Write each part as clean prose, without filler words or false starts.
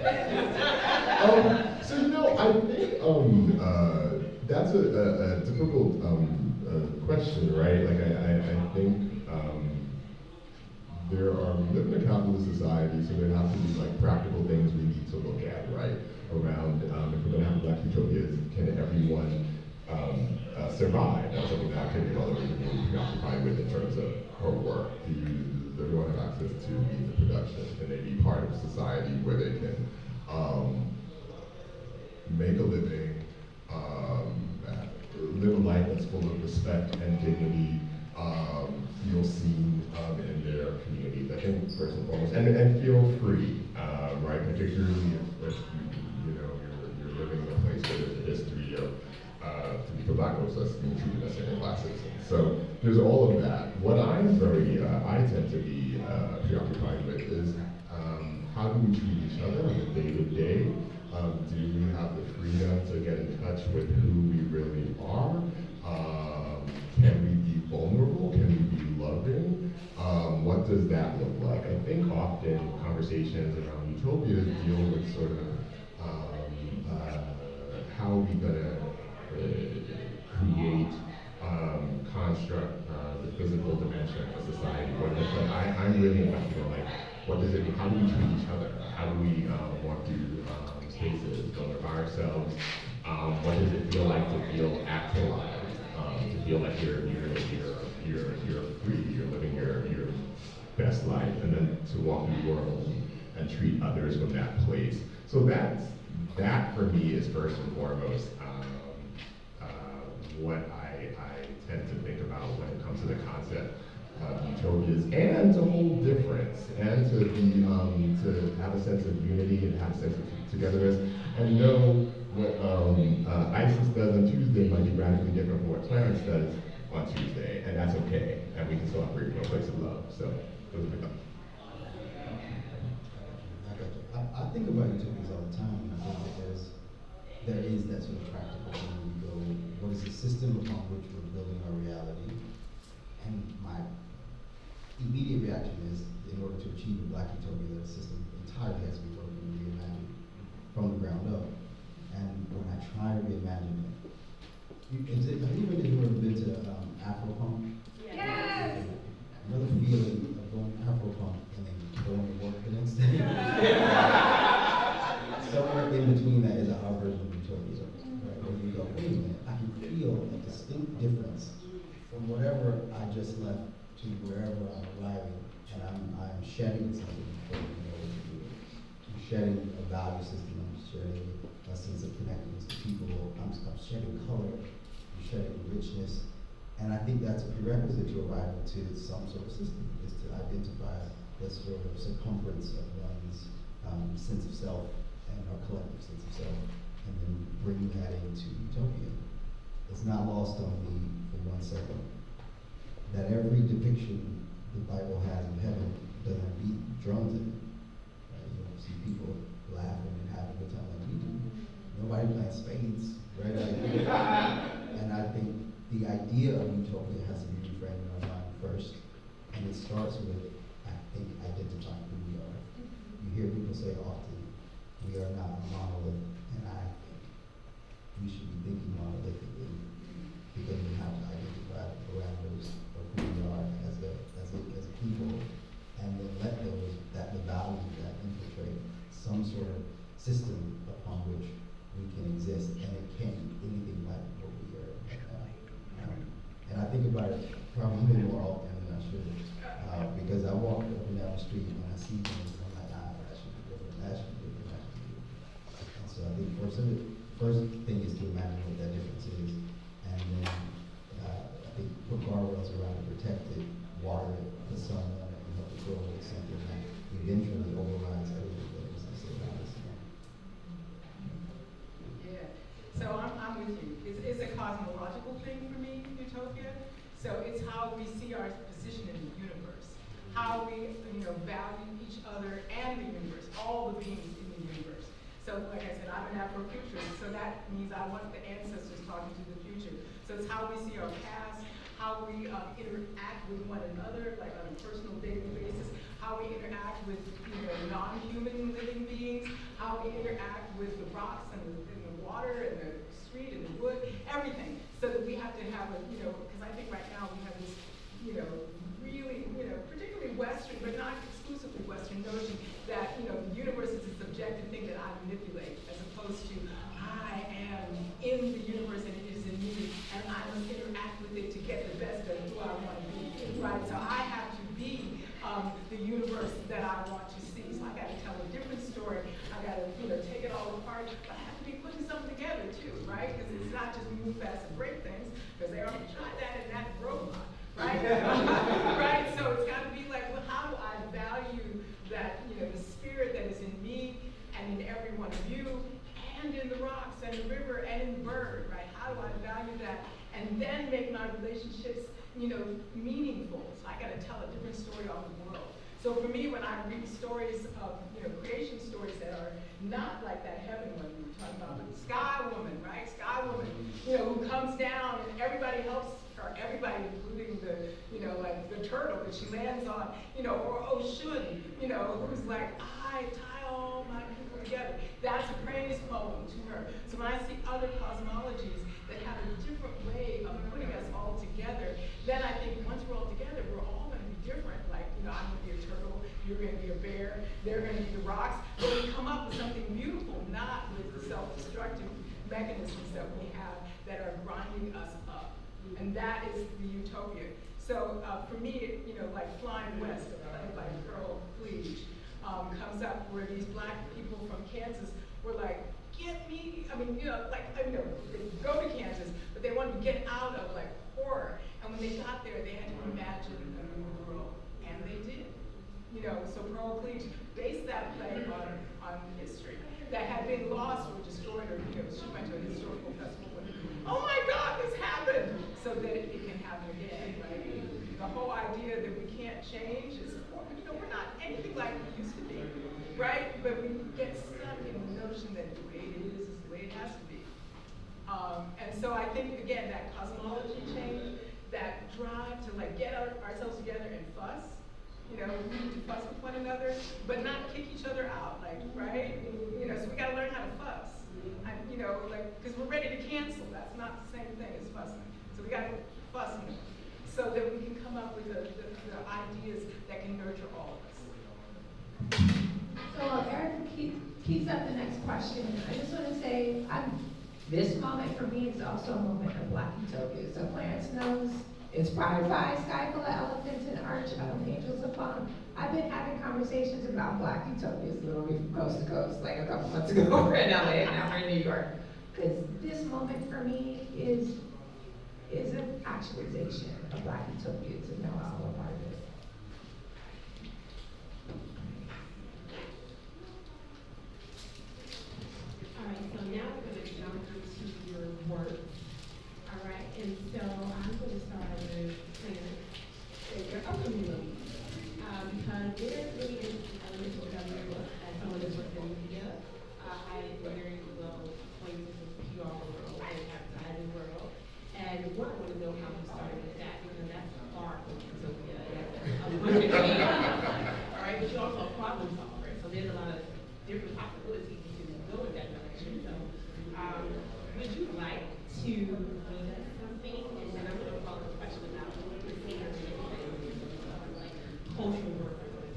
So I think that's a difficult question, right? Like I think we live in a capitalist society, so there have to be like practical things we need to look at, right? Around if we're going to have Black utopias, can everyone survive? That's something that Activity Mother is really preoccupied with in terms of her work. Does everyone have access to means of production? Can they be part of a society where they can make a living, live a life that's full of respect and dignity, feel seen in their communities, I think, first and foremost, and feel free, right? Particularly if you're living in a place where there's a history of, for Black folks, that's being treated as second class citizens. So there's all of that. What I tend to be preoccupied with is how do we treat each other on a day-to-day? Do we have the freedom to get in touch with who we really are? Can we be vulnerable? Can we be loving? What does that look like? I think often conversations around utopias deal with sort of how are we gonna create, construct the physical dimension of society. But I'm really invested in like, what does it mean? How do we treat each other? How do we walk through spaces, go by ourselves? What does it feel like to feel actualized? To feel like you're free, you're living your best life, and then to walk through the world and treat others from that place. So that for me is first and foremost what I tend to think about when it comes to the concept of utopias, and to hold difference, and to be to have a sense of unity and have a sense of togetherness, and know what ISIS does on Tuesday might be radically different from what Clarence does on Tuesday, and that's okay, and we can still operate from a place of love. So those are my thoughts. I think about utopias all the time, and I think that there is that sort of practical thing where you go, what is the system upon which we're building our reality? And my immediate reaction is, in order to achieve a Black utopia, that system entirely has to be broken and reimagined from the ground up. And when I try to reimagine it, have you ever been to Afropunk? Yes! Another feeling of going Afropunk and then going to work the next day. Somewhere in between that is our version of utopia, right? Where you go, wait a minute, I can feel a distinct difference from whatever I just left to wherever I'm arriving, and I'm shedding something important in order to do it. I'm shedding a value system, I'm shedding a sense of connectedness to people, I'm shedding color, I'm shedding richness, and I think that's a prerequisite to arriving to some sort of system, is to identify the sort of circumference of one's sense of self and our collective sense of self, and then bring that into utopia. It's not lost on me for 1 second that every depiction the Bible has of heaven doesn't beat drums in it. Right? You don't see people laughing and having a good time like we do. Nobody playing spades, right? And I think the idea of utopia has to be reframed in our mind first, and it starts with, I think, identifying who we are. You hear people say often, we are not a monolith, and I think we should be thinking monolithically, because we have to identify the parameters of who we are as a people, and then let the values that infiltrate some sort of system upon which we can exist, and it can't be anything like what we are right now. And I think about it probably more often than I should, because I walk up and down the street and I see things, and I'm like, that should be different, that should be different, that should be different. And so I think first thing is to imagine what that difference is, and then I think put guardrails around it, protect it, water it, the sun on it, and help it grow with something that eventually overrides everything that is to say about us. Yeah, so I'm with you. It's a cosmological thing for me, utopia. So it's how we see our position in the universe, how we value each other and the universe, all the beings in the universe. So like I said, I'm an Afrofuturist, so that means I want the ancestors talking to the future. So it's how we see our past, how we interact with one another, like on a personal daily basis, how we interact with non-human living beings, how we interact with the rocks and the water and the street and the wood, everything. So that we have to have a, because I think right now we have this, really, particularly Western, but not exclusively Western notion that, the universe is a subjective thing that I manipulate, as opposed to I am in the universe and it is in me, and I must interact with it to get the best of who I want to be, right? So I have to be the universe that I want to see. So I got to tell a different story. I got to, take it all apart, but I have to be putting something together too, right? Because it's not just move fast and break things, because they already tried that in that robot, right? Right? So it's got to be like, well, how do I value that, the spirit that is in me and in every one of you, and in the rocks and the river and in the bird, right? How do I value that? And then make my relationships, meaningful. So I got to tell a different story of the world. So for me, when I read stories of, creation stories that are not like that heaven one we were talking about, but Sky Woman, right? Sky Woman, who comes down and everybody helps her, everybody, including the, like the turtle that she lands on, or Oshun, who's like, I tie all my people together. That's a praise poem to her. So when I see other cosmologies that have a different way of putting us all together, then I think once we're all together, we're all going to be different. Like, I'm going to be a turtle, you're going to be a bear, they're going to be the rocks. But we come up with something beautiful, not with the self-destructive mechanisms that we have that are grinding us up. And that is the utopia. So for me, like Flying West, played by Pearl Cleage, comes up where these black people from Kansas were like, get me, they go to Kansas, but they wanted to get out of like horror. And when they got there, they had to imagine a new world, and they did. So Pearl Cleage based that play on history that had been lost or destroyed, or she went to a historical festival and, oh my God, this happened, so that it can happen again, right? The whole idea that we can't change is, we're not anything like we used to be, right? But we get stuck in the notion that the way it is the way it has to be. And so I think, again, that cosmology change, that drive to like get ourselves together and fuss, we need to fuss with one another, but not kick each other out, like, right? So we gotta learn how to fuss. Because we're ready to cancel. That's not the same thing as fussing. So we gotta fuss so that we can come up with the ideas that can nurture all of us. So Erika keeps up the next question. I just want to say, this moment for me is also a moment of Black Utopia. So Clarence knows, inspired by Sky Full of Elephants and Archangels of Fun. I've been having conversations about Black Utopias literally from coast to coast, like a couple months ago we're in LA and now we're in New York. Because this moment for me is an actualization of Black Utopia to know I'm a part of it. All right, so now we're going to jump into your work. All right, and so I'm going to start with Clarence and your upcoming movie. Because there's really interesting elements of your work as someone that's worked in media. I very well acquainted with the PR world and advertising world. And one, I want to know how you started with that, because that's far from Utopia. All right, but you're also a problem solver, so there's a lot of different possibilities you can go in that direction. So, would you like to read us something? And then I'm going to follow the question about the singers and like cultural workers or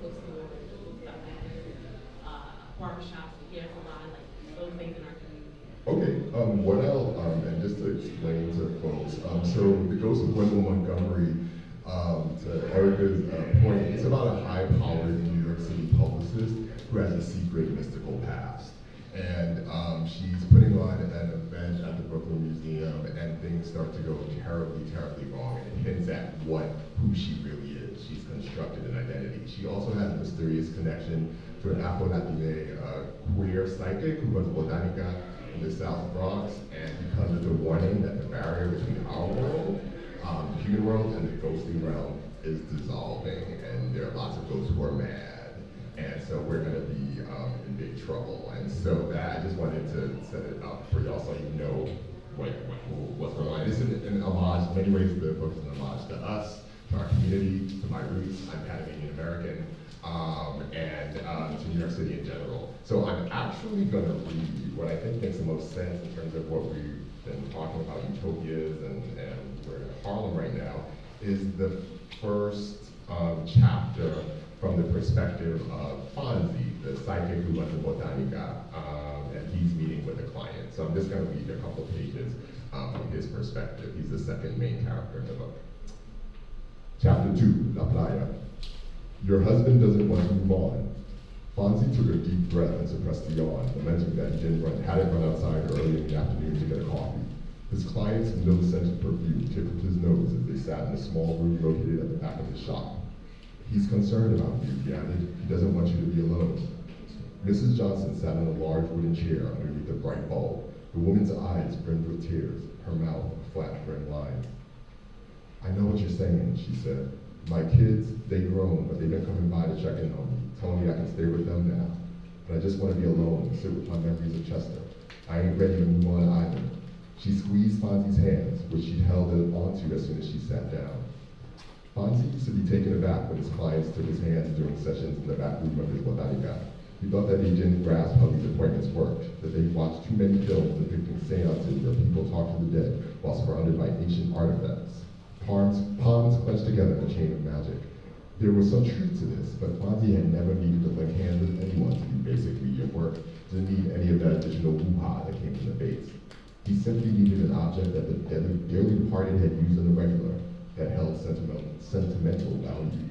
bookstores, stuff like barbershops, hair salon, like those things in our community. Okay, what I'll, and just to explain to folks, so the Ghost of Gwendolyn Montgomery, to Erika's point, it's about a high-powered New York City publicist who has a secret mystical past. And she's putting on an event at the Brooklyn Museum, and things start to go terribly, terribly wrong, and it hints at who she really is. She's constructed an identity. She also has a mysterious connection to an Afro-Latina queer psychic who runs a botanica in the South Bronx, and because of the warning that the barrier between our world, the human world, and the ghostly realm is dissolving, and there are lots of ghosts who are mad, and so we're going to be in big trouble. And so that I just wanted to set it up for y'all so you know what's going on. This is an homage. In many ways, the book is an homage to us, to our community, to my roots. I'm Panamanian American, and to New York City in general. So I'm actually gonna read what I think makes the most sense in terms of what we've been talking about, utopias, and we're in Harlem right now, is the first chapter from the perspective of Fonzie, the psychic who runs the Botanica, and he's meeting with a client. So I'm just gonna read a couple of pages from his perspective. He's the second main character in the book. Chapter 2, La Playa. Your husband doesn't want to move on. Fonzie took a deep breath and suppressed a yawn, lamenting that he hadn't run outside early in the afternoon to get a coffee. His client's milk-scented perfume tickled his nose as they sat in a small room located at the back of the shop. He's concerned about you, he added. He doesn't want you to be alone. Mrs. Johnson sat in a large wooden chair underneath a bright bulb. The woman's eyes brimmed with tears, her mouth a flat, grim line. I know what you're saying, she said. My kids, they've grown, but they've been coming by to check in on me, telling me I can stay with them now. But I just want to be alone and sit with my memories of Chester. I ain't ready to move on either. She squeezed Fonzie's hands, which she'd held onto as soon as she sat down. Fonzie used to be taken aback when his clients took his hands during sessions in the back room of his botanica. He thought that they didn't grasp how these appointments worked, that they watched too many films depicting seances where people talk to the dead while surrounded by ancient artifacts. Palms clenched together in a chain of magic. There was some truth to this, but Fonzie had never needed to link hands with anyone to do basic medium work, didn't need any of that additional woo-ha that came from the base. He simply needed an object that the dearly departed had used on the regular, that held sentimental value.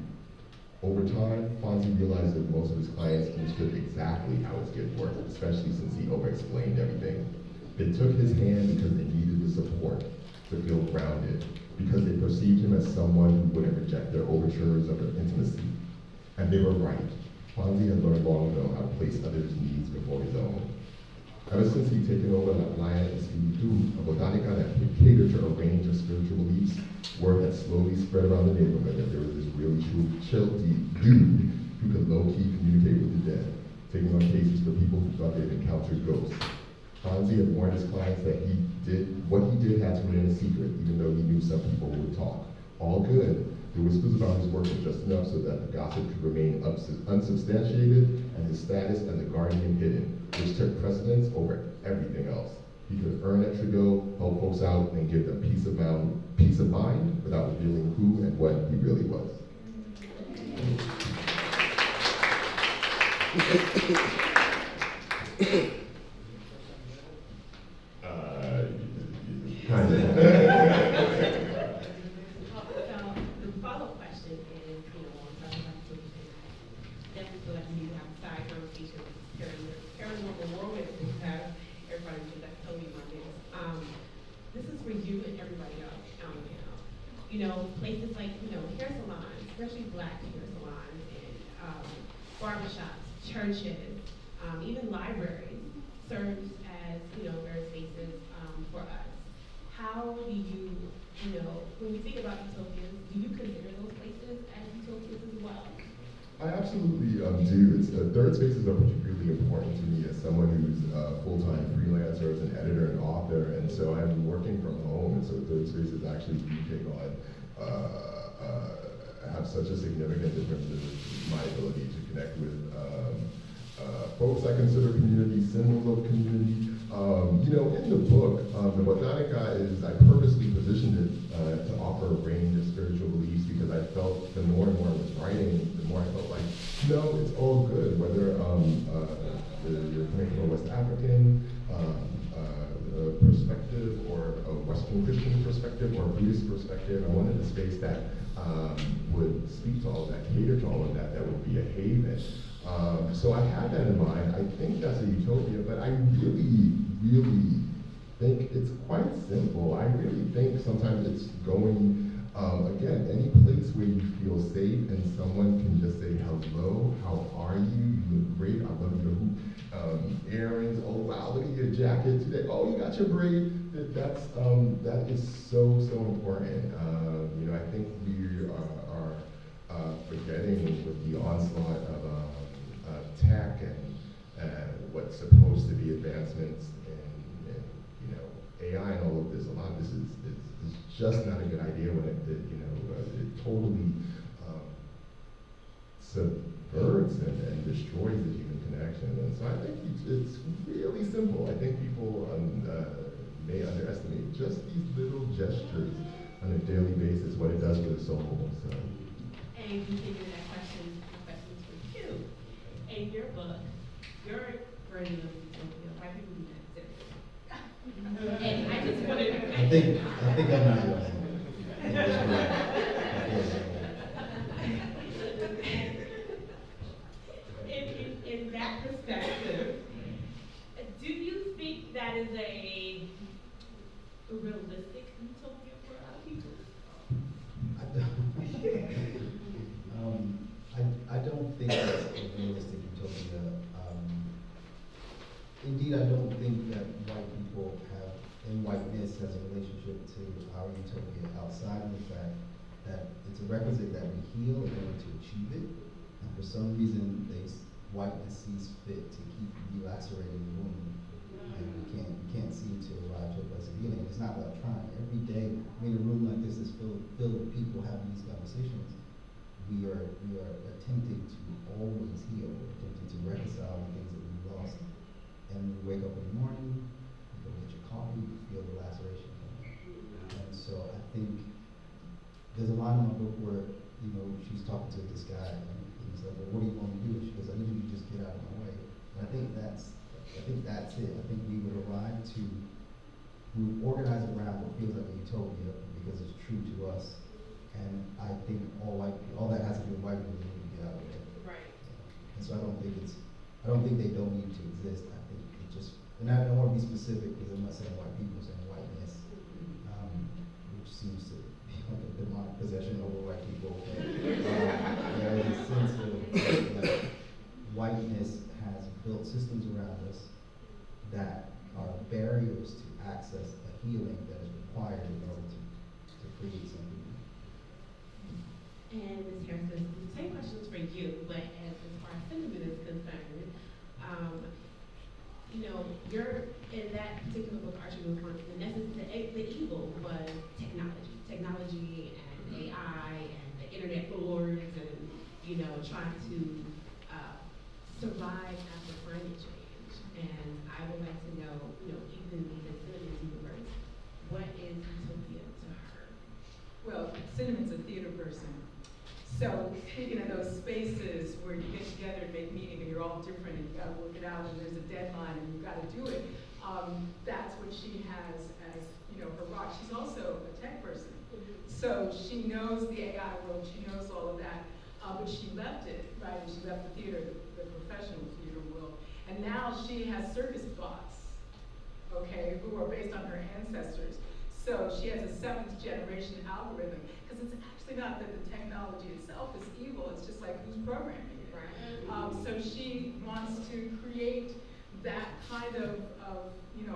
Over time, Fonzie realized that most of his clients understood exactly how his gift worked, especially since he over-explained everything. They took his hand because they needed the support, to feel grounded, because they perceived him as someone who wouldn't reject their overtures of intimacy. And they were right. Fonzie had learned long ago how to place others' needs before his own. Ever since he'd taken over La Playa and Cebo, a botanica that catered to a range of spiritual beliefs, word had slowly spread around the neighborhood that there was this really chill dude who could low-key communicate with the dead, taking on cases for people who thought they'd encountered ghosts. Fonzie had warned his clients that what he did had to remain a secret, even though he knew some people would talk. All good. The whispers about his work were just enough so that the gossip could remain unsubstantiated and his status as a guardian hidden, which took precedence over everything else. He could earn extra dough, help folks out, and give them peace of mind without revealing who and what he really was. Kind of. So the follow-up question is, on something like this, definitely feel like you have side conversations, paranormal world with this have everybody do that totally my business. This is for you and everybody else out now. Places like, hair salons, especially black hair salons, and barbershops, churches, even libraries serves as, various spaces for us. How do you, when you think about utopias, do you consider those places as utopias as well? I absolutely do. Third spaces are particularly important to me as someone who's a full-time freelancer, as an editor and author, and so I'm working from home, and so third spaces actually do take on, have such a significant difference in my ability to connect with folks I consider community, symbol of community. In the book, the botanica I purposely positioned it to offer a range of spiritual beliefs because I felt the more and more I was writing, the more I felt like, no, it's all good, whether you're coming from a West African perspective or a Western Christian perspective or a Buddhist perspective. I wanted a space that would speak to all of that, cater to all of that, that would be a haven. So I had that in mind. I think that's a utopia, but I really, really think it's quite simple. I really think sometimes it's going, again, any place where you feel safe and someone can just say, hello, how are you? You look great, I love your earrings, oh wow, look at your jacket today, oh, you got your braid. That is so, so important. I think we are forgetting with the onslaught of tech and what's supposed to be advancements in AI and all of this. A lot of this is is just not a good idea when it totally subverts and destroys the human connection. And so I think it's really simple. I think people may underestimate just these little gestures on a daily basis, what it does for the soul. So. And continuing that question, my questions for you. In your book, your version of utopia, white people do that. And I just wanted to. I think I'm not right. In that perspective, do you think that is a realistic utopia for our people? I don't think it's a realistic utopia. Indeed, I don't think that white people have, and whiteness has a relationship to our utopia outside of the fact that it's a requisite that we heal in order to achieve it. And for some reason, whiteness sees fit to keep delacerating the wound. And we can't seem to arrive to a place of healing. It's not about trying. Every day, I mean, a room like this is filled with people having these conversations. We are attempting to always heal, attempting to reconcile the things that we've lost. And you wake up in the morning, you go get your coffee, you feel the laceration. And so I think there's a line in my book where, she's talking to this guy, and he's like, well, what do you want me to do? She goes, I need you to just get out of my way. And I think that's it. I think we would organize around what feels like a utopia because it's true to us. And I think all that has to do with white people need to get out of the way. Right. And so I don't think they don't need to exist. I think it just, and I don't want to be specific because I'm not saying white people, I'm saying whiteness, which seems to be like a demonic possession over white people. There is a sense of that whiteness has built systems around us that are barriers to access a healing that is required in order to create something. And Ms. Hairston, the same question is for you, but as far as sentiment is concerned, you're in that particular book, Archangels, the evil was technology and AI and the internet wars and trying to survive after climate change. And I would like to know, even in the Cinnamon's universe, what is utopia to her? Well, Cinnamon's a theater person. So speaking of those spaces where you get together and make meaning and you're all different and you gotta work it out and there's a deadline and you've gotta do it, that's what she has as, her rock. She's also a tech person. So she knows the AI world, she knows all of that, but she left it, right? And she left the theater, the professional theater world. And now she has circus bots, okay, who are based on her ancestors. So she has a 7th generation algorithm, because it's actually not that the technology itself is evil, it's just like who's programming it. Right. So she wants to create that kind of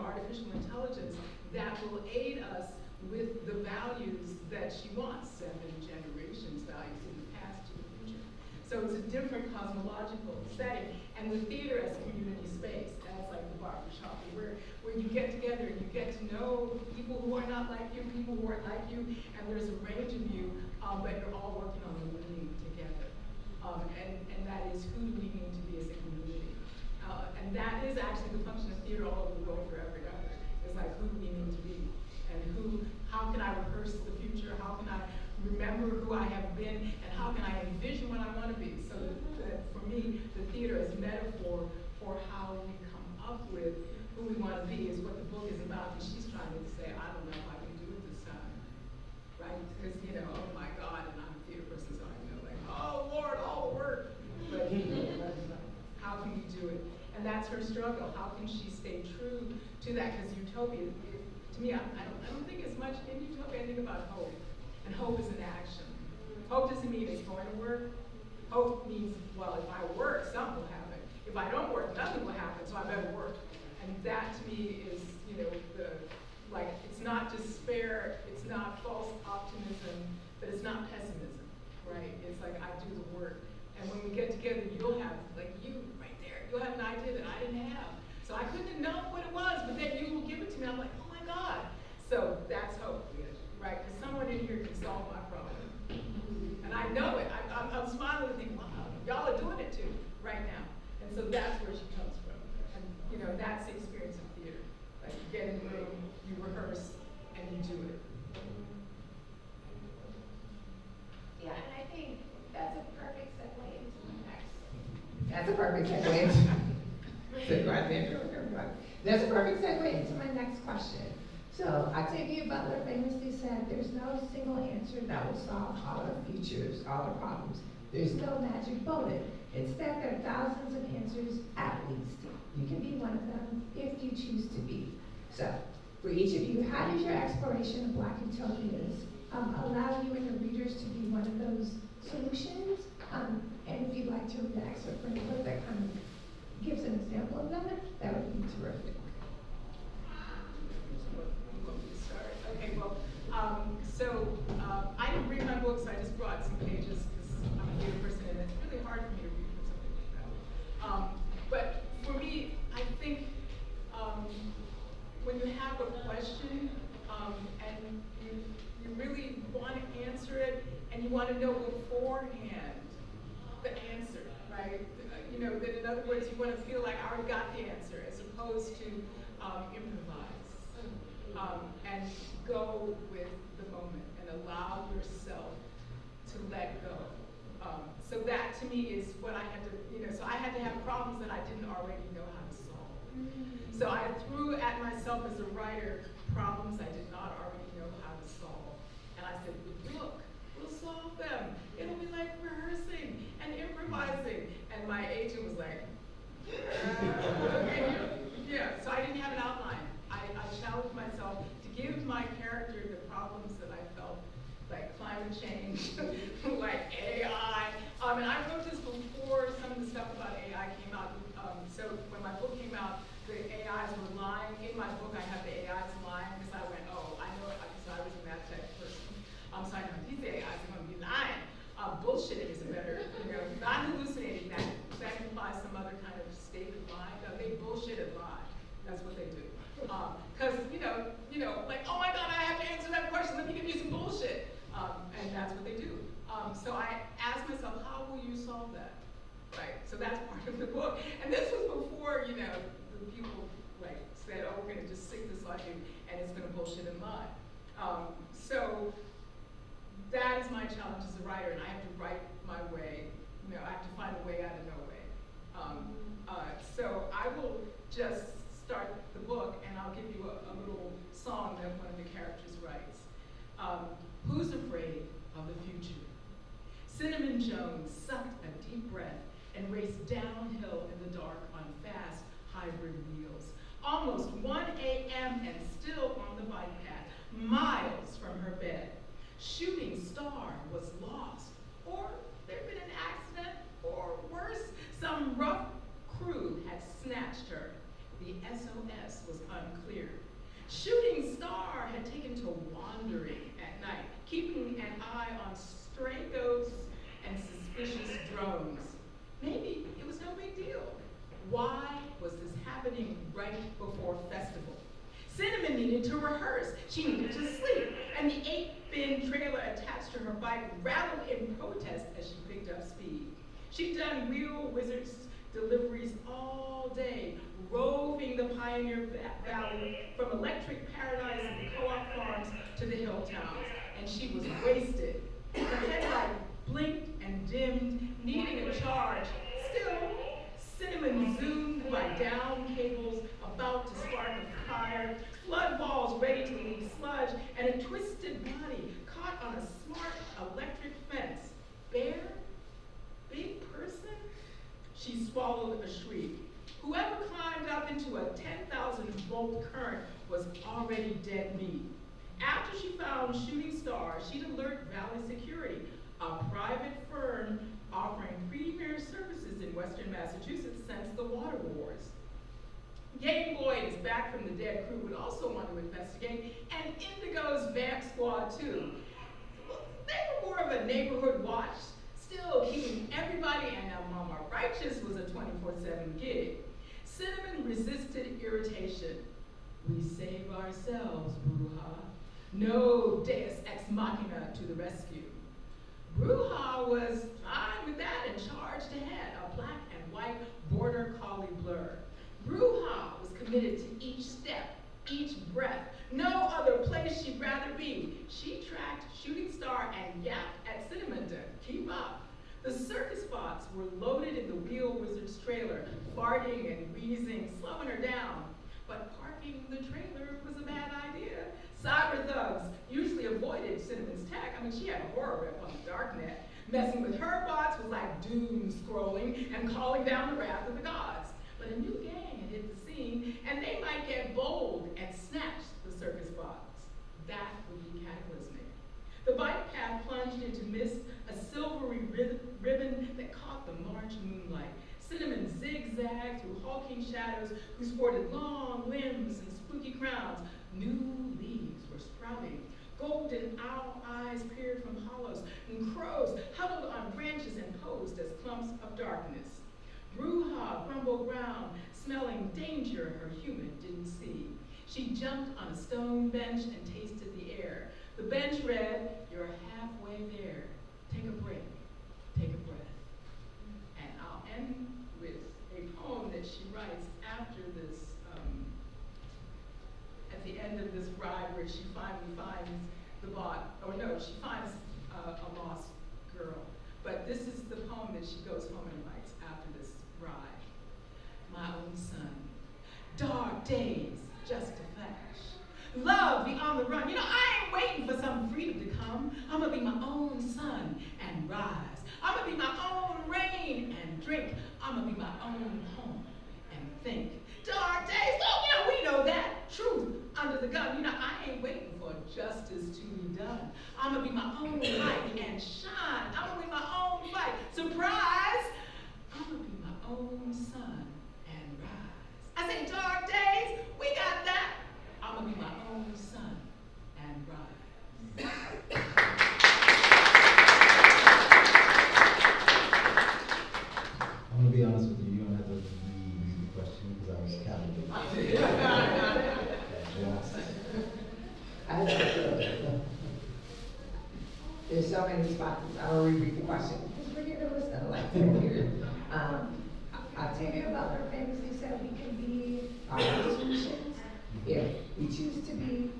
artificial intelligence that will aid us with the values that she wants, 7 generations values in the past to the future. So it's a different cosmological setting, and the theater as a community space, as like the barbershop, where you get together and you get to know people who are not like you, people who aren't like you, and there's a range of you, but you're all working on the learning together. And that is who we need to be as a community. And that is actually the function of theater all over the world forever and ever. It's like who do we need to be? And how can I rehearse the future? How can I remember who I have been? And how can I envision what I want to be? So that for me, the theater is metaphor for how we come up with who we want to be, is what the book is about. And she's trying to say, I don't know if I can do it this time. Right? Because, oh my God, and I'm a theater person, so I know, like, oh Lord, all the work. But how can we do it? And that's her struggle. How can she stay true to that? Because utopia, to me, I don't think as much in utopia. I think about hope. And hope is an action. Hope doesn't mean it's going to work. Hope means, well, if I work, something will happen. If I don't work, nothing will happen, so I better work. And that to me is, it's not despair, it's not false optimism, but it's not pessimism, right? It's like I do the work. And when we get together, you'll have, like you right there, you'll have an idea that I didn't have. So I couldn't have known what it was, but then you will give it to me. I'm like, oh my God. So that's hope. And so that's where she comes from. And, you know, that's the experience of theater. Like, you get in the room, you rehearse, and you do it. Yeah, and I think that's a perfect segue into my next. That's a perfect segue into. That's a perfect segue into my next question. So Octavia Butler famously said, "There's no single answer that will solve all our futures, all our problems. There's no magic bullet. Instead, there are thousands of answers at least. You can be one of them if you choose to be." So, for each of you, how does your exploration of Black utopias allow you and your readers to be one of those solutions? And if you'd like to read the excerpt from the book that kind of gives an example of that, that would be terrific. Okay, well, I didn't bring my books, I just brought some pages because I'm a theater person and it's really hard for me to read for something like that. But for me, I think when you have a question and you really want to answer it and you want to know beforehand the answer, right? You know, that in other words, you want to feel like I already got the answer as opposed to improvise. And go with the moment and allow yourself to let go. So that to me is what I had to, you know, so I had to have problems that I didn't already know how to solve. So I threw at myself as a writer problems I did not already know how to solve. And I said, look, we'll solve them. It'll be like rehearsing and improvising. And my agent was like, okay, yeah. So I didn't have an outline. I challenged myself to give my character the problems that I felt, like climate change, like AI. And I wrote this before some of the stuff about AI came out. So when my book came out, the AIs were lying. In my book, I have the AIs lying because I went, oh, I know it, because I was a math tech person. So I know these AIs are going to be lying. Bullshitting is a better, you know, not hallucinating. That implies some other kind of state of mind. No, they bullshit and lie. That's what they do. Because, you know, like, oh my God, I have to answer that question. Let me give you some bullshit. And that's what they do. So I asked myself, how will you solve that? Right. So that's part of the book. And this was before, you know, the people like said, oh, we're going to just stick this on you, and it's going to bullshit and lie. So that is my challenge as a writer, and I have to write my way. You know, I have to find a way out of no way. So I will just start the book, and I'll give you a little song that one of the characters writes. Who's afraid of the future? Cinnamon Jones sucked a deep breath and raced downhill in the dark on fast hybrid wheels. Almost 1 a.m. and still on the bike path, miles from her bed. Shooting Star was lost, or there'd been an accident, or worse, some rough crew had snatched her. The SOS was unclear. Shooting Star had taken to wandering at night, keeping an eye on stray ghosts and suspicious drones. Maybe it was no big deal. Why was this happening right before festival? Cinnamon needed to rehearse. She needed to sleep. And the 8-bin trailer attached to her bike rattled in protest as she picked up speed. She'd done Real Wizards deliveries all day, roving the Pioneer Valley from Electric Paradise and the Co-op farms to the hill towns. And she was wasted. Her headlight blinked and dimmed, needing a charge. Still, Cinnamon zoomed by down cables about to spark a fire, flood balls ready to leave sludge, and a twisted body caught on a smart electric fence. Bear? Big person? She swallowed a shriek. Whoever climbed up into a 10,000-volt current was already dead meat. After she found Shooting Star, she'd alert Valley Security, a private firm offering premier services in Western Massachusetts since the water wars. Game Boys, back from the dead crew, would also want to investigate, and Indigo's Vamp Squad too. They were more of a neighborhood watch, still keeping everybody and their mama righteous was a 24/7 gig. Cinnamon resisted irritation. We save ourselves, Bruja. No Deus Ex Machina to the rescue. Bruja was fine with that and charged ahead, a black and white border melancholy blur. Bruja was committed to each step, each breath. No other place she'd rather be. She tracked Shooting Star and yapped at Cinnamon to keep up. The circus bots were loaded in the Wheel Wizard's trailer, farting and wheezing, slowing her down. But parking the trailer was a bad idea. Cyber thugs usually avoided Cinnamon's tech. I mean, she had a horror rep on the darknet. Messing with her bots was like doom scrolling and calling down the wrath of the gods. But a new gang had hit the scene, and they might get bold and snatch the circus bots. That would be cataclysmic. The bike path plunged into mist, a silvery ribbon that caught the March moonlight. Cinnamon zigzagged through hulking shadows who sported long limbs and spooky crowns. New leaves were sprouting. Golden owl eyes peered from hollows, and crows huddled on branches and posed as clumps of darkness. Bruja grumbled round, smelling danger her human didn't see. She jumped on a stone bench and tasted the air. The bench read, "You're halfway there. Take a break. Take a breath." And I'll end with a poem that she writes after this, at the end of this ride where she finally finds the bot, or no, she finds a lost girl. But this is the poem that she goes home and writes after this ride. My own son, dark days, just a flash. Love be on the run. You know, I ain't waiting for some freedom to come. I'm gonna be my own sun and rise. I'm gonna be my own rain and drink. I'm gonna be my own home and think. Dark days, oh yeah, we know that. Truth under the gun. You know, I ain't waiting for justice to be done. I'm gonna be my own light and shine. I'm gonna be my own fight. Surprise! I'm gonna be my own sun and rise. I say, dark days, we got that. I'm gonna be my own sun and rise. I'm gonna be honest with you, you don't have to read the question because I was captivated. There's so many responses. I will repeat the question because we're here to listen. Like here. Octavia Butler famously said we can be our institutions if we choose to be.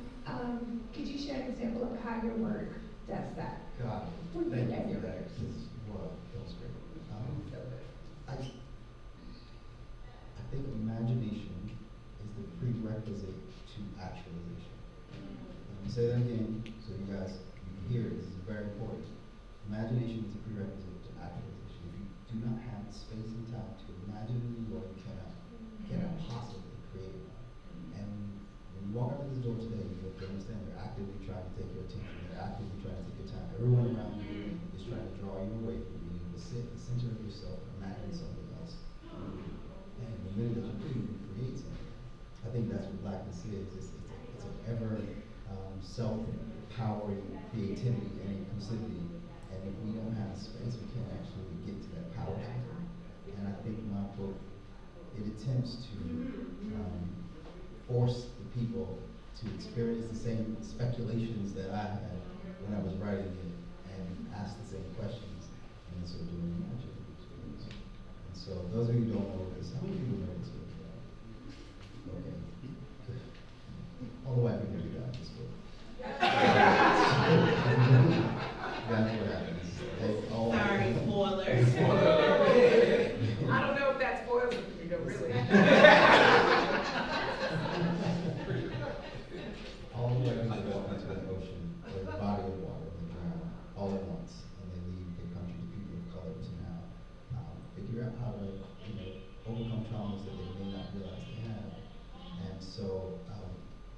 Could you share an example of how your work does that? God, thank you for that. This is what feels great. I think imagination is the prerequisite to actualization. Let me say that again so you guys can hear it. This is very important. Imagination is a prerequisite to actualization. If you do not have the space and time to imagine a new world, you cannot possibly create one. And when you walk out of this door today, you have to understand they're actively trying to take your attention. They're actively trying to take your time. Everyone around you is trying to draw you away from being able to sit in the center of yourself and imagine something else. And the minute that you create something. I think that's what blackness is. It's an ever self-empowering creativity and inclusivity. And if we don't have the space, we can't actually get to that power center. And I think my book, it attempts to force the people to experience the same speculations that I had when I was writing it and ask the same questions. And so doing magic. And so those of you who don't know this, how many people know this book? Okay. Good. All the white people who got this book. That's what happens. Sorry, spoilers. I don't know if that spoils it for me, though, really. All the way people walk into an ocean or a body of water and drown all at once, and they leave the country to people of color to now figure out how to, overcome traumas that they may not realize they have. And so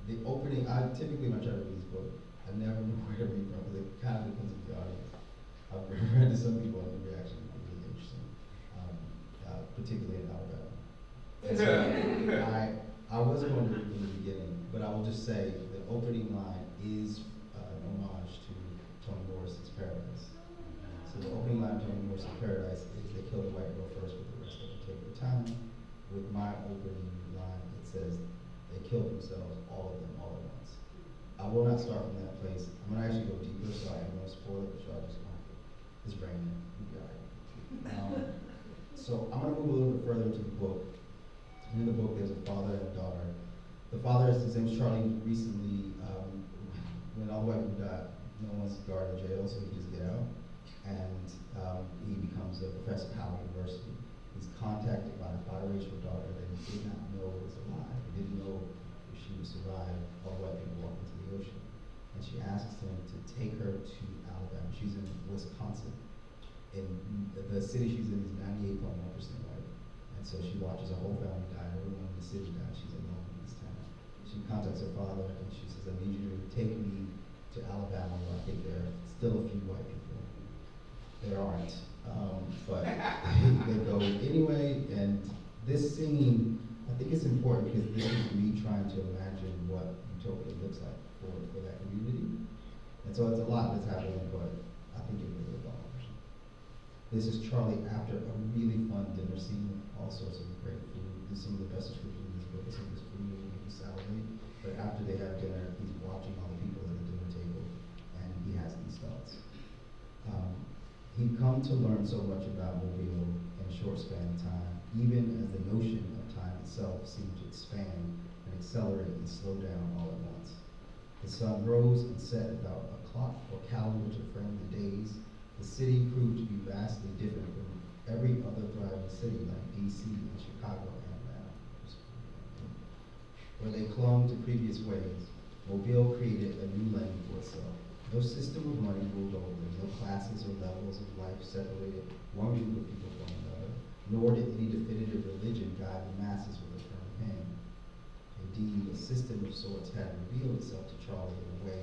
the opening, I typically when I try to read this book, I never know where to read from because it kind of depends on the audience. I've read to some people and the reaction is really interesting, particularly in Alabama. And so I wasn't going to read from the beginning, but I will just say the opening line is an homage to Toni Morrison's Paradise. So the opening line of Toni Morrison's Paradise is they kill the white girl first, but the rest of them take their time. With my opening line, it says they killed themselves, all of them, all at once. I will not start from that place. I'm going to actually go deeper, so I am going to spoil it, but y'all just going to, it's raining, you got it. So I'm gonna move a little bit further into the book. In the book, there's a father and a daughter. The father, his name's Charlie, recently went all the way from that. No one's guarded in jail, so he can just get out. And he becomes a professor at Howard University. He's contacted by a biracial daughter that he did not know was alive. He didn't know if she would survive all the way and walk into the ocean. And she asks him to take her to Alabama. She's in Wisconsin. In the city she's in is 98.1% white. And so she watches her whole family die. Everyone in the city dies. She's alone in this town. She contacts her father and she says, I need you to take me to Alabama where I think there are still a few white people. There aren't. But they go anyway. And this scene, I think it's important because this is me trying to imagine what Utopia looks like for that community. And so it's a lot that's happening, but I think it really evolves. This is Charlie after a really fun dinner scene with all sorts of great food. This is some of the best descriptions in this book. Some of this food maybe salivate. But after they have dinner, he's watching all the people at the dinner table, and he has these thoughts. He'd come to learn so much about Mobile in a short span of time, even as the notion of time itself seemed to expand and accelerate and slow down all at once. The sun rose and set without a clock or calendar to frame the days. The city proved to be vastly different from every other thriving city like DC and Chicago and Atlanta, where they clung to previous ways. Mobile created a new lane for itself. No system of money ruled over them, no classes or levels of life separated one group of people from another, nor did any definitive religion guide the masses with a firm hand. Indeed, a system of sorts had revealed itself to Charlie in the way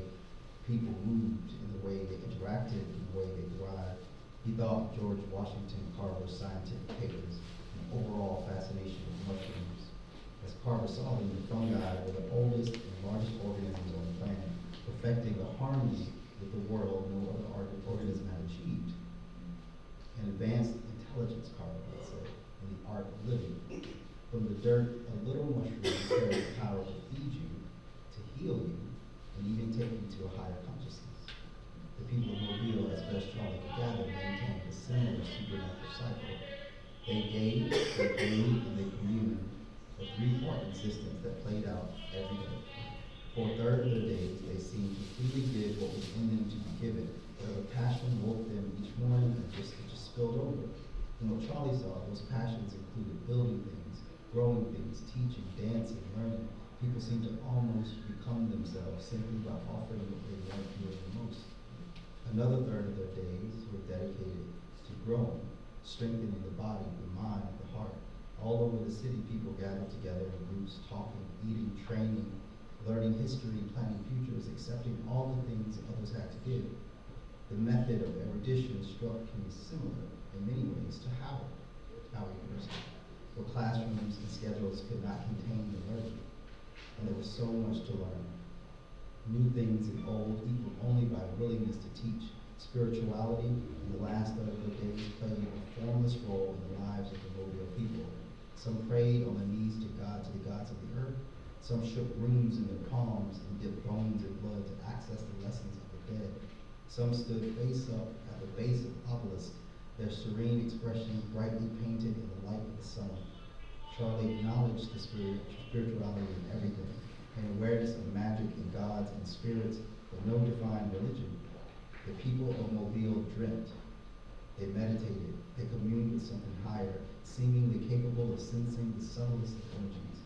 people moved, in the way they interacted, in the way they thrived. He thought George Washington Carver's scientific papers an overall fascination with mushrooms. As Carver saw them, the fungi were the oldest and largest organisms on the planet, perfecting the harmony with the world no other organism had achieved. An advanced intelligence, Carver would say, in the art of living. From the dirt, a little mushroom carries the power to feed you, to heal you, and even take you to a higher consciousness. The people of Mobile, as best Charlie could gather, maintained a similar supernatural cycle. They gave, they gave, and they communed, a three-part existence that played out every day. For a third of their days, they seemed to freely give what was in them to be given. Whatever passion woke them each morning, it just spilled over. And what Charlie saw, those passions included building things, growing things, teaching, dancing, learning. People seem to almost become themselves simply by offering what they want to do the most. Another third of their days were dedicated to growing, strengthening the body, the mind, the heart. All over the city, people gathered together in groups, talking, eating, training, learning history, planning futures, accepting all the things others had to give. The method of erudition struck me similar in many ways to Howard University, where classrooms and schedules could not contain the learning. And there was so much to learn. New things and old, equal only by willingness to teach. Spirituality, in the last of their days, played a formless role in the lives of the Mobile people. Some prayed on their knees to the gods of the earth. Some shook rooms in their palms and dipped bones in blood to access the lessons of the dead. Some stood face up at the base of obelisks, their serene expressions brightly painted in the light of the sun. Charlie acknowledged the spirituality in everything, an awareness of magic in gods and spirits, but no defined religion. The people of Mobile dreamt. They meditated. They communed with something higher, seemingly capable of sensing the subtlest of energies.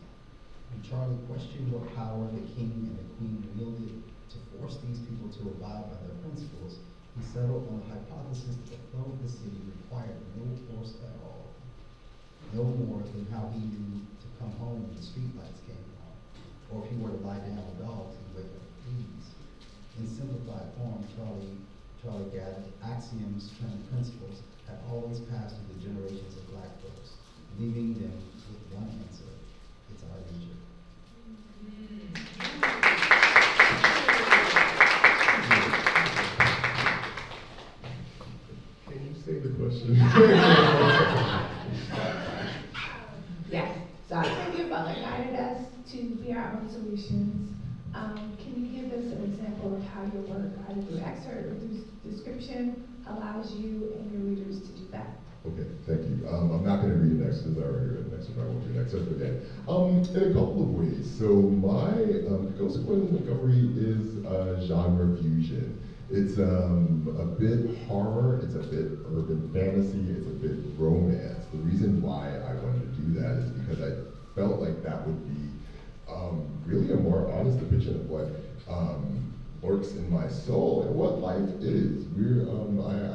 And Charlie questioned what power the king and the queen wielded to force these people to abide by their principles. He settled on the hypothesis that the flow of the city required no force at all. No more than how he knew to come home when the streetlights came on, or if he were to lie down with dogs, he'd wake up with fleas. In simplified form, Charlie gathered axioms and principles have always passed through the generations of black folks, leaving them with one answer: it's our nature. Can you say the question? Yes, so I think your brother guided us to be our own solutions. Can you give us an example of how your work, either through excerpt or through description, allows you and your readers to do that? Okay, thank you. I'm not going next, because I already read the next one, I won't do next, I forget. In a couple of ways. So my Ghost of Gwendolyn Montgomery is genre fusion. It's a bit horror, it's a bit urban fantasy, it's a bit romance. The reason why I wanted to do that is because I felt like that would be really a more honest depiction of what lurks in my soul and what life is.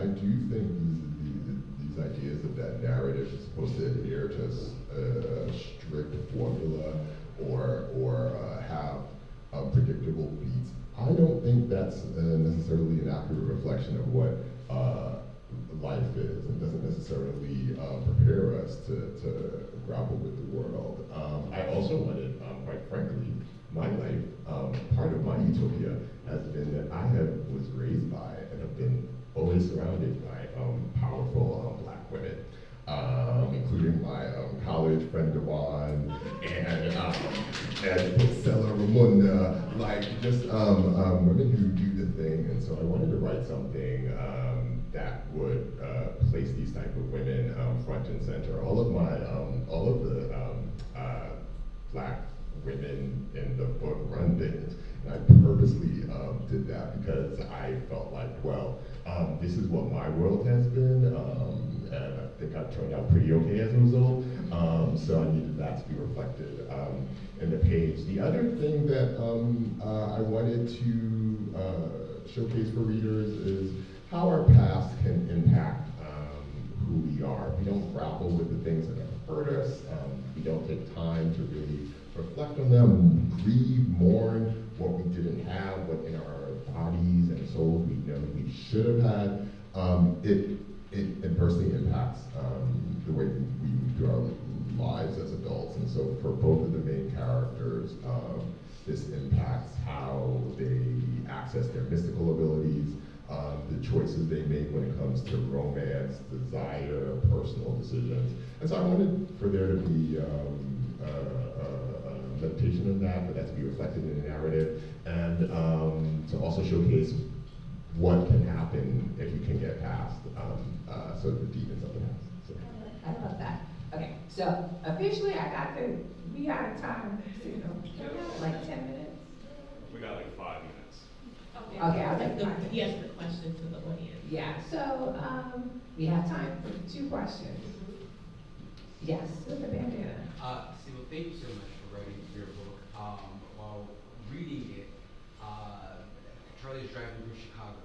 I do think these ideas of that narrative is supposed to adhere to a strict formula or have predictable beats. I don't think that's necessarily an accurate reflection of what life is, and doesn't necessarily prepare us to grapple with the world. I also wanted, quite frankly, my life, part of my utopia has been that I was raised by and have been always surrounded by powerful Black women, including my college friend Devon and Stella Ramunda, like just women who do the thing. And so I wanted to write something that would place these type of women front and center. All of the Black women in the book run things. And I purposely did that because I felt like, well, this is what my world has been, and I think I've turned out pretty okay as a result. So I needed that to be reflected in the page. The other thing that I wanted to showcase for readers is how our past can impact who we are. We don't grapple with the things that have hurt us. We don't take time to really reflect on them, grieve, mourn what we didn't have, what in our bodies and souls we know we should have had. It adversely impacts the way we move through our lives as adults. And so for both of the main characters, this impacts how they access their mystical abilities, the choices they make when it comes to romance, desire, personal decisions. And so I wanted for there to be meditation on that, for that to be reflected in the narrative, and to also showcase what can happen if you can get past sort of the demons of the past. So. I love that. Okay, so officially we got a time, like 10 minutes? We got like 5 minutes. Okay, I'll take 5 minutes. Yes, the question to the audience. Yeah, so we have time for 2 questions. Yes, with the bandana. Cebo, thank you so much for writing your book. While reading it, Charlie is driving through Chicago,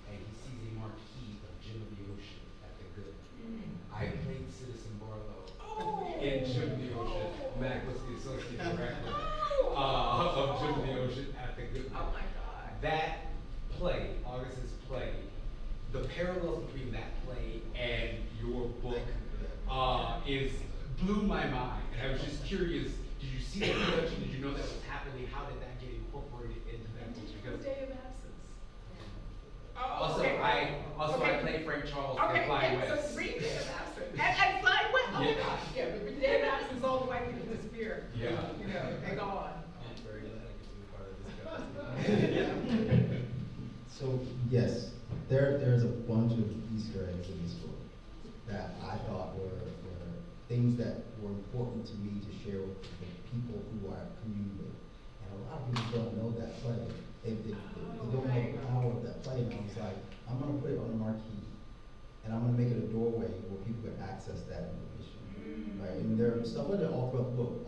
and he sees a marquee of Jim of the Ocean at the Good. I played Citizen Barlow in Jim of the Ocean. Mac was the associate director of Jim of the Ocean at the Good. Oh my God. That play, August's play, the parallels between that play and your book blew my mind. And I was just curious, did you see the production? Did you know that was happening? How did that get incorporated into that book? Because Day of Absence. I play Frank Charles for Flying West. So read Day of Absence. And Flying West, oh my Yeah. gosh, yeah, but Day of Absence, all the white people disappear. Yeah. They're gone. I'm very glad I get to be part of this conversation. So yes, there's a bunch of Easter eggs in this book that I thought were things that were important to me to share with the people who are communing with. And a lot of people don't know that play. They don't know the power of that play. And I was like, I'm gonna put it on a marquee, and I'm gonna make it a doorway where people can access that information. Right? And there are stuff like that all throughout the book.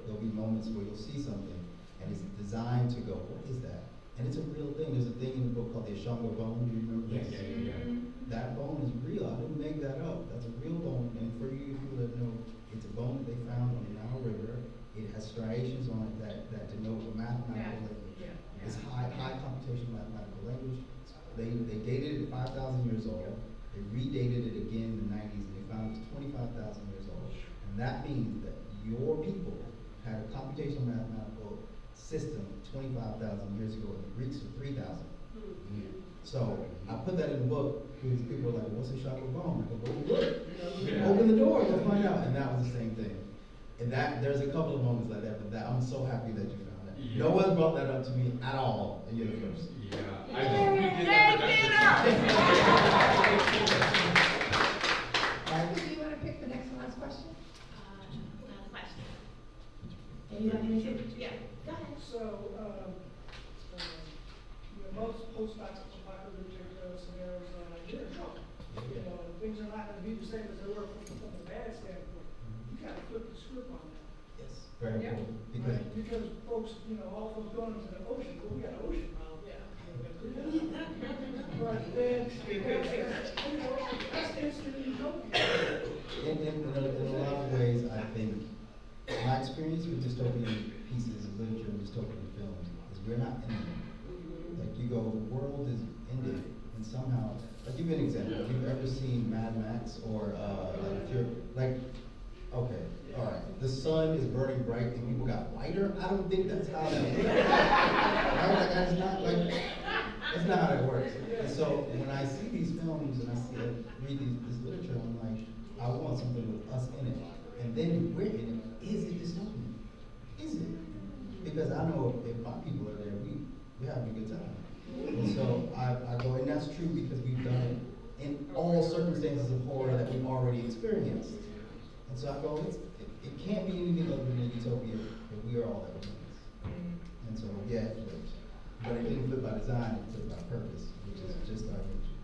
There'll be moments where you'll see something, and it's designed to go, what is that? And it's a real thing. There's a thing in the book called the Schomburg bone. Do you remember this? Yeah. That bone is real. I didn't make that up. That's a real bone. And for you people that know, it's a bone that they found on the Nile River. It has striations on it that denote a mathematical language. It's high computational mathematical language. They dated it at 5,000 years old. They redated it again in the 90s, and they found it was 25,000 years old. And that means that your people had a computational mathematical system 25,000 years ago, and the Greeks were 3,000. So I put that in the book because people are like, what's a Schomburg bone? I go look. Open the door, you'll find out. And that was the same thing. And there's a couple of moments like that, but I'm so happy that you found that. Yeah. No one brought that up to me at all, and you're the first. Yeah. We did that production. All right, do you want to pick the next and last last question? Last question. Anybody? Yeah, go ahead. So, most post-apocalyptic scenarios, you're in trouble. Things are not going to be the same as they were from the bad standpoint. You got to flip the script on that. Yes, very Yeah. important. Because Right? Because folks, all those going into the ocean, well, we got an ocean now. Yeah. But then, that's instant utopia. in a lot of ways, I think, my experience with dystopian pieces of literature and dystopian films is we're not in them. Like you go, the world is ended, and somehow, I'll give you an example. Have you ever seen Mad Max or like if you're like, okay, all right, the sun is burning bright and people got whiter? I don't think that's how that works. Right? Like that's not like that's not how that works. And so when I see these films and read this literature, I'm like, I want something with us in it. And then we're in it. Is it dystopian? Is it? Because I know if my people are there, we're having a good time. And so I go, and that's true because we've done it in all circumstances of horror that we've already experienced. And so I go, it can't be anything other than a utopia if we are all that we are. And so, yeah, it flips. But it didn't flip by design, it flipped by purpose, which is just our nature.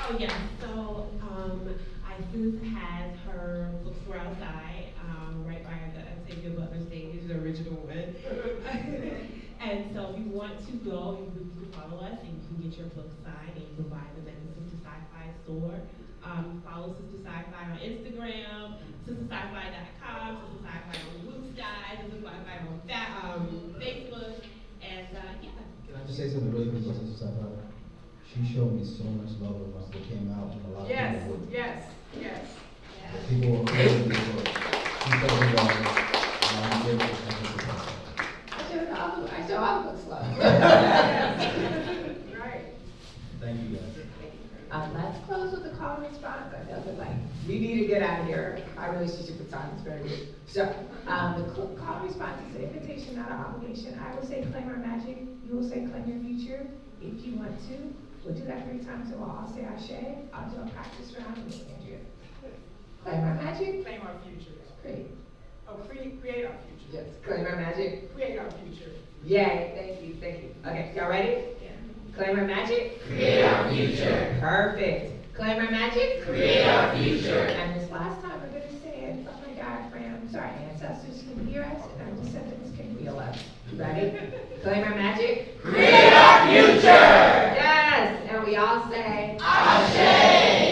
Oh, yeah, so, Isis has her bookstore outside, right by the Xavier Butler stage, the original one. And so if you want to go, you can follow us and you can get your book signed and you can buy them at the Sistah Sci-Fi store. Follow Sistah Sci-Fi on Instagram, SistahSci-Fi.com, Sistah Sci-Fi on Blue Sky, Sistah Sci-Fi on Facebook, and yeah. Can I just say something really quick about Sister Sci-Fi? She showed me so much love when my book came out, and a lot of people wouldn't. Yes. The people were crazy for it. She felt her love, and I'm grateful for Sister Sci-Fi. I show all the books love. Right. Thank you guys. Let's close with the call and response. I feel like we need to get out of here. Our relationship with time is very good. So, the call and response is an invitation, not an obligation. I will say claim our magic. You will say claim your future if you want to. We'll do that 3 times. So I'll say Ashe. I'll do a practice round with Andrea. Claim our magic. Claim our future. Great. Oh, create our future. Yes, claim our magic. Create our future. Yay, thank you. Okay, y'all ready? Yeah. Claim our magic. Create our future. Perfect. Claim our magic. Create our future. And this last time we're going to say it from my diaphragm. So our ancestors can hear us and our descendants can feel us. Ready? Claim our magic. Create our future. Yes. And we all say, Ashe.